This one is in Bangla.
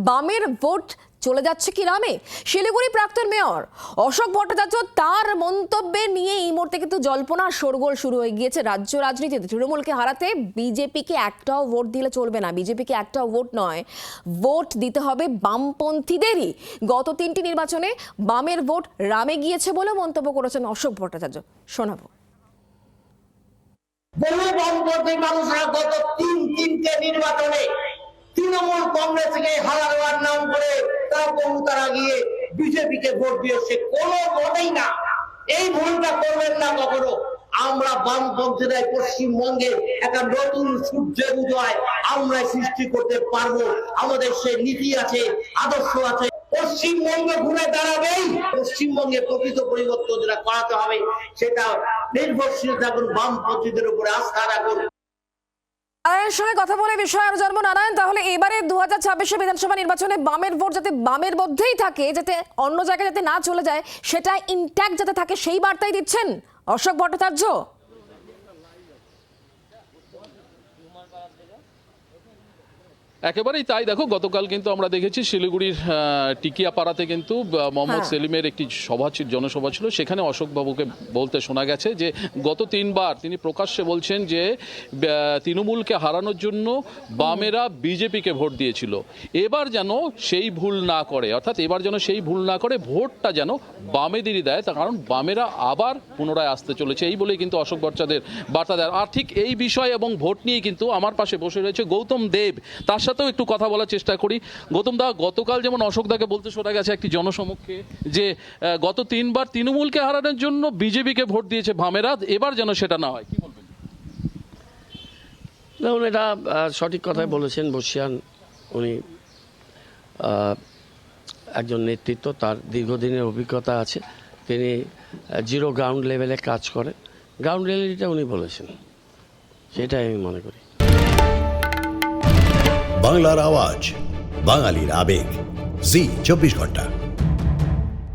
বামের ভোট চলে যাচ্ছে কি রামে? শিলিগুড়ি প্রাক্তন মেয়র অশোক ভট্টাচার্য তার মন্তব্যে নিয়ে এই মুহূর্তে কিন্তু জল্পনা শোরগোল শুরু হয়ে গিয়েছে রাজ্য রাজনীতিতে। তৃণমূলকে হারাতে বিজেপিকে একটাও ভোট দিলে চলবে না, বিজেপিকে একটাও ভোট নয়, ভোট দিতে হবে বামপন্থীদেরই। গত 3টি নির্বাচনে বামের ভোট রামে গিয়েছে বলে মন্তব্য করেছেন অশোক ভট্টাচার্য। শোনাবো। বহু বামপন্থী মানুষরা গত তিনটে নির্বাচনে তৃণমূল কংগ্রেসকে হারানোর নাম করে তারা গিয়ে বিজেপিকে ভোট দিয়েছে। কোনো ভোটেই না, এই ভুলটা করবেন না কখনো। আমরা বামপন্থীরা পশ্চিমবঙ্গে একটা নতুন সূর্যের উদয় আমরা সৃষ্টি করতে পারবো। আমাদের সে নীতি আছে, আদর্শ আছে। পশ্চিমবঙ্গ ঘুরে দাঁড়াবেই। পশ্চিমবঙ্গে প্রকৃত পরিবর্তন যেটা করাতে হবে সেটা নির্ভরশীল থাকুন, বামপন্থীদের উপরে আস্থা রাখুন। নারায়ণের সঙ্গে কথা বলে বিষয় আরো জানবো। নারায়ণ, তাহলে এবারে 2026 বিধানসভা নির্বাচনে বামের ভোট যাতে বামের মধ্যেই থাকে, যাতে অন্য জায়গায় যাতে না চলে যায়, সেটা ইনট্যাক্ট যাতে থাকে, সেই বার্তাই দিচ্ছেন অশোক ভট্টাচার্য। একেবারেই তাই। দেখো, গতকাল কিন্তু আমরা দেখেছি শিলিগুড়ির টিকিয়াপাড়াতে কিন্তু মোহাম্মদ সেলিমের একটি জনসভা ছিল। সেখানে অশোক বাবুকে বলতে শোনা গেছে যে গত 3বার তিনি প্রকাশ্যে বলছেন যে তৃণমূলকে হারানোর জন্য বামেরা বিজেপিকে ভোট দিয়েছিল। এবার যেন সেই ভুল না করে, অর্থাৎ এবার যেন সেই ভুল না করে ভোটটা যেন বামেদেরই দেয়, তার কারণ বামেরা আবার পুনরায় আসতে চলেছে। এই বলেই কিন্তু অশোক ভট্টাচার্যের বার্তা দেয়। আর ঠিক এই বিষয় এবং ভোট নিয়ে কিন্তু আমার পাশে বসে রয়েছে গৌতম দেব, তার সাথেও একটু কথা বলার চেষ্টা করি। গৌতম দা, গতকাল যেমন অশোক দাকে বলতে শোনা গেছে একটি জনসমক্ষে যে গত 3বার তৃণমূলকে হারানোর জন্য বিজেপিকে ভোট দিয়েছে বামেরা, এবার যেন সেটা না হয়, কি বলবেন? দেখুন, এটা সঠিক কথাই বলেছেন বর্ষিয়ান। উনি একজন নেতৃত্ব, তার দীর্ঘদিনের অভিজ্ঞতা আছে, তিনি জিরো গ্রাউন্ড লেভেলে কাজ করেন। গ্রাউন্ড রিয়েলিটিটা উনি বলেছেন, সেটাই আমি মনে করি। বাংলার আওয়াজ, বাঙালির আবেগ, জি 24 ঘন্টা।